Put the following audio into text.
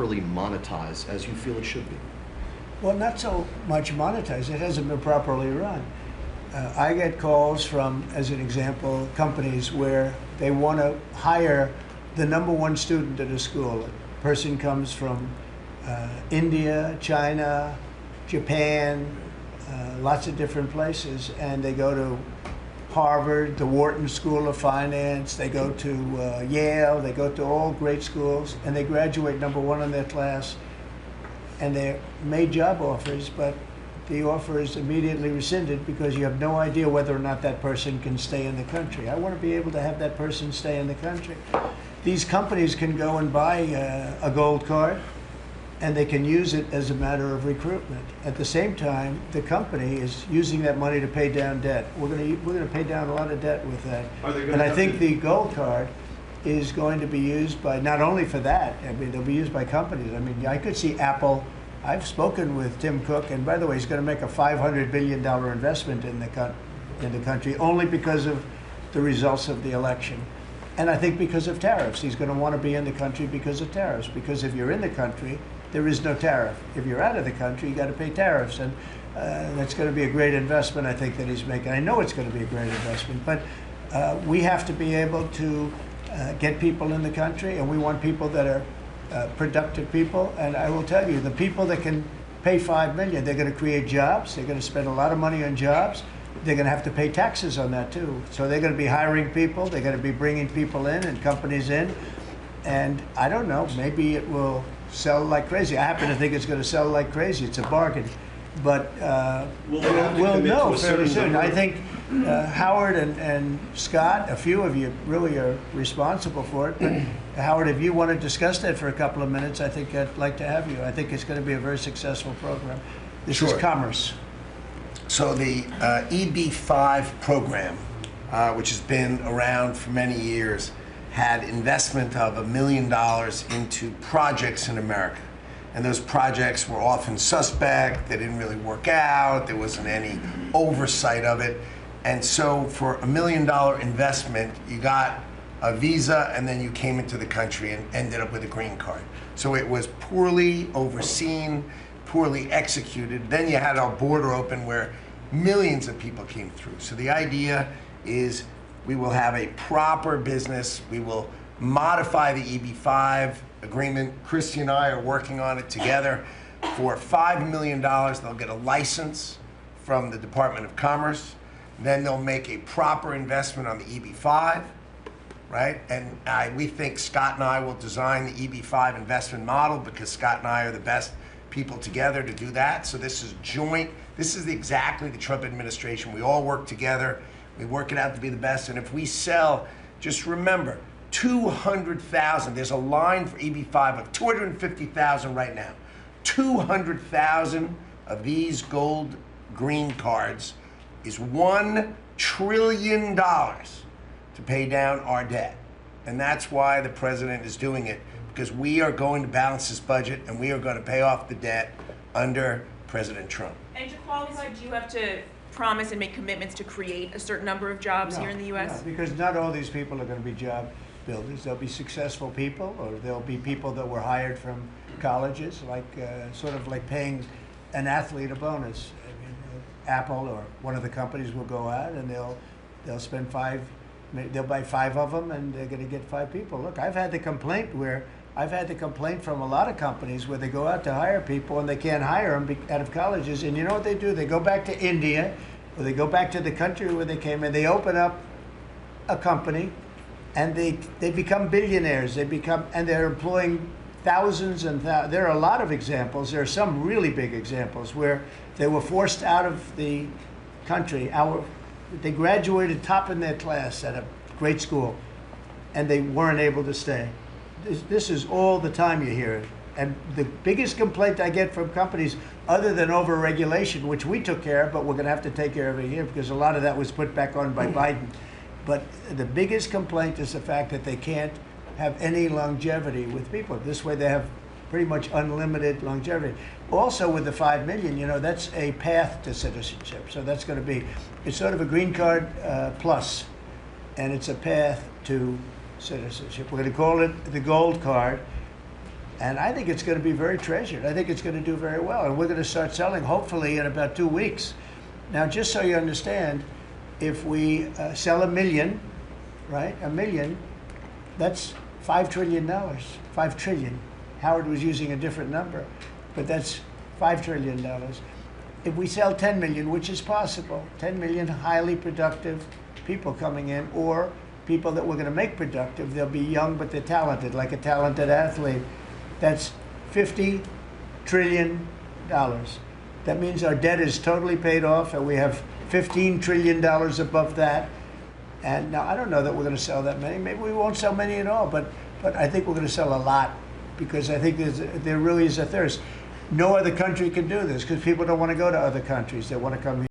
properly monetized as you feel it should be? Well, not so much monetized. It hasn't been properly run. I get calls from, as an example, companies where they want to hire the #1 student at a school. A person comes from India, China, Japan, lots of different places, and they go to Harvard, the Wharton School of Finance, they go to Yale, they go to all great schools, and they graduate #1 in their class, and they're made job offers, but the offer is immediately rescinded because you have no idea whether or not that person can stay in the country. I want to be able to have that person stay in the country. These companies can go and buy a gold card, and they can use it as a matter of recruitment. At the same time, the company is using that money to pay down debt. We're going to pay down a lot of debt with that. And I think the gold card is going to be used by, not only for that, I mean, it'll be used by companies. I mean, I could see Apple. I've spoken with Tim Cook, and by the way, he's going to make a $500 billion investment in the country only because of the results of the election. And I think because of tariffs. He's going to want to be in the country because of tariffs. Because if you're in the country, there is no tariff. If you're out of the country, you got to pay tariffs. And that's going to be a great investment, I think, that he's making. I know it's going to be a great investment. But we have to be able to get people in the country, and we want people that are productive people. And I will tell you, the people that can pay $5 million, they're going to create jobs. They're going to spend a lot of money on jobs. They're going to have to pay taxes on that too. So they're going to be hiring people. They're going to be bringing people in and companies in. And I don't know, maybe it will sell like crazy. I happen to think it's going to sell like crazy. It's a bargain. But we'll know fairly soon. I think Howard and Scott, a few of you really are responsible for it. But Howard, if you want to discuss that for a couple of minutes, I think I'd like to have you. I think it's going to be a very successful program. This is commerce. So the EB-5 program, which has been around for many years, had investment of $1 million into projects in America. And those projects were often suspect, they didn't really work out, there wasn't any oversight of it. And so for $1 million investment, you got a visa and then you came into the country and ended up with a green card. So it was poorly overseen, poorly executed. Then you had our border open where millions of people came through. So the idea is we will have a proper business, we will modify the EB-5 agreement. Christy and I are working on it together. For $5 million, they'll get a license from the Department of Commerce. Then they'll make a proper investment on the EB-5, right? And we think Scott and I will design the EB-5 investment model because Scott and I are the best people together to do that. So this is joint. This is exactly the Trump administration. We all work together. We work it out to be the best. And if we sell, just remember, 200,000, there's a line for EB-5 of 250,000 right now. 200,000 of these gold green cards is $1 trillion to pay down our debt. And that's why the president is doing it, because we are going to balance this budget and we are going to pay off the debt under President Trump. And to qualify, do you have to promise and make commitments to create a certain number of jobs here in the U.S.? No, because not all these people are going to be job builders. There'll be successful people, or there'll be people that were hired from colleges, like sort of like paying an athlete a bonus. I mean, Apple or one of the companies will go out and they'll spend they'll buy 5 of them and they're going to get 5 people. Look, I've had the complaint from a lot of companies where they go out to hire people and they can't hire them out of colleges. And you know what they do? They go back to India, or they go back to the country where they came, and they open up a company, and they become billionaires. And they're employing thousands and thousands. There are a lot of examples. There are some really big examples where they were forced out of the country. They graduated top in their class at a great school, and they weren't able to stay. This is all the time you hear it. And the biggest complaint I get from companies, other than over-regulation, which we took care of, but we're going to have to take care of it here because a lot of that was put back on by Biden. But the biggest complaint is the fact that they can't have any longevity with people. This way they have pretty much unlimited longevity. Also with the $5 million, you know, that's a path to citizenship. So that's going to be, it's sort of a green card plus, and it's a path to citizenship. We're going to call it the gold card. And I think it's going to be very treasured. I think it's going to do very well. And we're going to start selling, hopefully, in about 2 weeks. Now, just so you understand, if we sell 1 million, right, 1 million, that's $5 trillion. 5 trillion. Howard was using a different number, but that's $5 trillion. If we sell 10 million, which is possible, 10 million highly productive people coming in, or people that we're going to make productive, they'll be young but they're talented, like a talented athlete. That's $50 trillion. That means our debt is totally paid off, and we have $15 trillion above that. And now I don't know that we're going to sell that many. Maybe we won't sell many at all, but I think we're going to sell a lot, because I think there really is a thirst. No other country can do this, because people don't want to go to other countries. They want to come here.